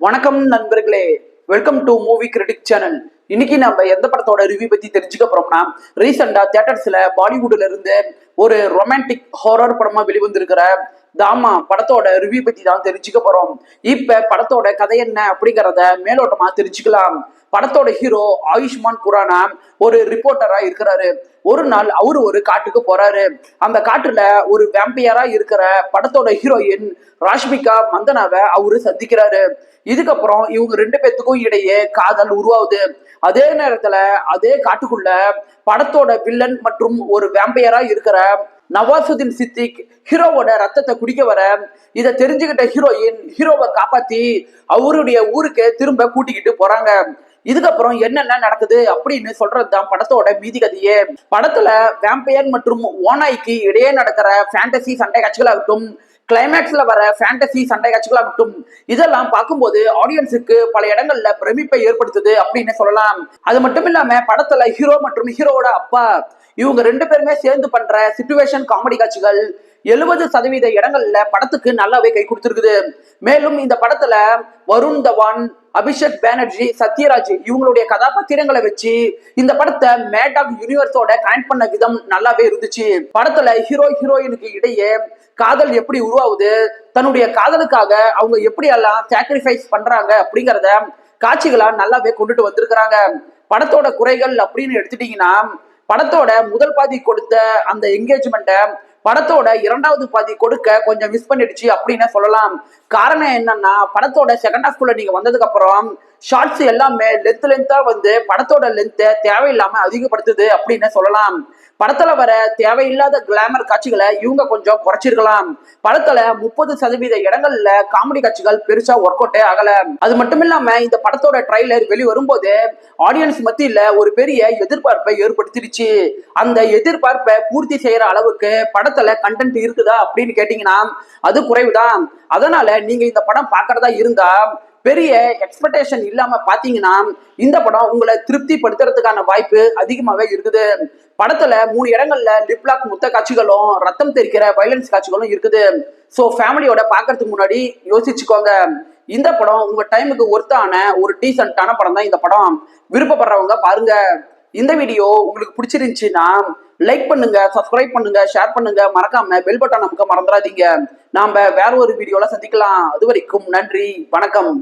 வணக்கம் நண்பர்களே, welcome to movie critic channel. இன்னைக்கு நம்ம எந்த படத்தோட ரிவ்யூ பத்தி தெரிஞ்சுக்க போறோம்னா, ரீசெண்டா தியேட்டர்ஸ்ல பாலிவுட்ல இருந்து ஒரு ரொமான்டிக் ஹாரர் படமா வெளிவந்திருக்கிற தாமா படத்தோட ரிவ்யூ பத்தி தான் தெரிஞ்சுக்க போறோம். இப்ப படத்தோட கதை என்ன அப்படிங்கறத மேலோட்டமா தெரிஞ்சுக்கலாம். படத்தோட ஹீரோ ஆயுஷ்மான் குரானா ஒரு ரிப்போர்ட்டரா இருக்கிறாரு. ஒரு நாள் அவரு ஒரு காட்டுக்கு போறாரு. அந்த காட்டுல ஒரு வேம்பையரா இருக்கிற படத்தோட ஹீரோயின் ராஷ்மிகா மந்தனாவை அவரு சந்திக்கிறாரு. இதுக்கப்புறம் இவங்க ரெண்டு பேத்துக்கும் இடையே காதல் உருவாகுது. அதே நேரத்துல அதே காட்டுக்குள்ள படத்தோட வில்லன் மற்றும் ஒரு வேம்பையரா இருக்கிற நவாசுதீன் சித்திக் ஹீரோவோட ரத்தத்தை குடிக்க வர, இதை தெரிஞ்சுக்கிட்ட ஹீரோயின் ஹீரோவை காப்பாத்தி அவருடைய ஊருக்கு திரும்ப கூட்டிக்கிட்டு போறாங்க. இதுக்கப்புறம் என்னென்ன நடக்குது அப்படின்னு சொல்றதுதான் படத்தோட மீதி கதையே. படத்துல வேம்பையர் மற்றும் ஓநாய்க்கு இடையே நடக்கிற ஃபேண்டசி சண்டை காட்சிகளாகட்டும், கிளைமேக்ஸ்ல வர ஃபேண்டசி சண்டை காட்சிகளாகட்டும், இதெல்லாம் பார்க்கும்போது ஆடியன்ஸுக்கு பல இடங்கள்ல பிரமிப்பை ஏற்படுத்துது அப்படின்னு சொல்லலாம். அது மட்டும் இல்லாம படத்துல ஹீரோ மற்றும் ஹீரோவோட அப்பா இவங்க ரெண்டு பேருமே சேர்ந்து பண்ற சிச்சுவேஷன் காமெடி காட்சிகள் 70% இடங்கள்ல படத்துக்கு நல்லாவே கை கொடுத்துருக்குது. மேலும் இந்த படத்துல வருண் தவான், அபிஷேக் பானர்ஜி, சத்யராஜ் இவங்களுடைய கதாபாத்திரங்களை வச்சு இந்த படத்தை மேட் ஆஃப் யூனிவர்ஸோட கனெக்ட் பண்ண விதம் நல்லாவே இருந்துச்சு. படத்துல ஹீரோ ஹீரோயினுக்கு இடையே காதல் எப்படி உருவாகுது, தன்னுடைய காதலுக்காக அவங்க எப்படி எல்லாம் சாக்ரிஃபைஸ் பண்றாங்க அப்படிங்கறத காட்சிகளா நல்லாவே கொண்டுட்டு வந்திருக்கிறாங்க. படத்தோட குறைகள் அப்படின்னு எடுத்துட்டீங்கன்னா, படத்தோட முதல் பாதி கொடுத்த அந்த என்கேஜ்மெண்ட்டை படத்தோட இரண்டாவது பாதி கொடுக்க கொஞ்சம் மிஸ் பண்ணிடுச்சு அப்படின்னு சொல்லலாம். காரணம் என்னன்னா, படத்தோட செகண்ட் ஹாஃப்குள்ள நீங்க வந்ததுக்கு அப்புறம் ஷார்ட்ஸ் எல்லாமே லென்த்தா வந்து படத்தோட லென்த்தை தேவையில்லாம அதிகப்படுத்துது அப்படின்னு சொல்லலாம். படத்துல வர தேவையில்லாத கிளாமர் காட்சிகளை இவங்க கொஞ்சம் குறைச்சிருக்கலாம். படத்துல 30% இடங்கள்ல காமெடி காட்சிகள் பெருசா ஒர்க் அவுட்டே ஆகல. அது மட்டும் இல்லாம இந்த படத்தோட ட்ரைலர் வெளிவரும்போது ஆடியன்ஸ் மத்தியில ஒரு பெரிய எதிர்பார்ப்பை ஏற்படுத்திடுச்சு. அந்த எதிர்பார்ப்பை பூர்த்தி செய்யற அளவுக்கு படத்துல கண்டென்ட் இருக்குதா அப்படின்னு கேட்டீங்கன்னா அது குறைவுதான். அதனால நீங்க இந்த படம் பாக்குறதா இருந்தா பெரிய எக்ஸ்பெக்டேஷன் இல்லாம பாத்தீங்கன்னா இந்த படம் உங்களை திருப்திப்படுத்துறதுக்கான வாய்ப்பு அதிகமாவே இருக்குது. படத்துல 3 இடங்கள்ல லிப்லாக் முத்த காட்சிகளும் ரத்தம் தெரிக்கிற வயலன்ஸ் காட்சிகளும் இருக்குது. ஸோ ஃபேமிலியோட பாக்குறதுக்கு முன்னாடி யோசிச்சுக்கோங்க. இந்த படம் உங்க டைமுக்கு ஒர்த்தான ஒரு டீசென்டான படம் தான் இந்த படம். விருப்பப்படுறவங்க பாருங்க. இந்த வீடியோ உங்களுக்கு பிடிச்சிருந்துச்சுன்னா லைக் பண்ணுங்க, சப்ஸ்கிரைப் பண்ணுங்க, ஷேர் பண்ணுங்க, மறக்காம பெல் பட்டன் நமக்கு மறந்துடாதீங்க. நாம வேற ஒரு வீடியோல சந்திக்கலாம். அது வரைக்கும் நன்றி, வணக்கம்.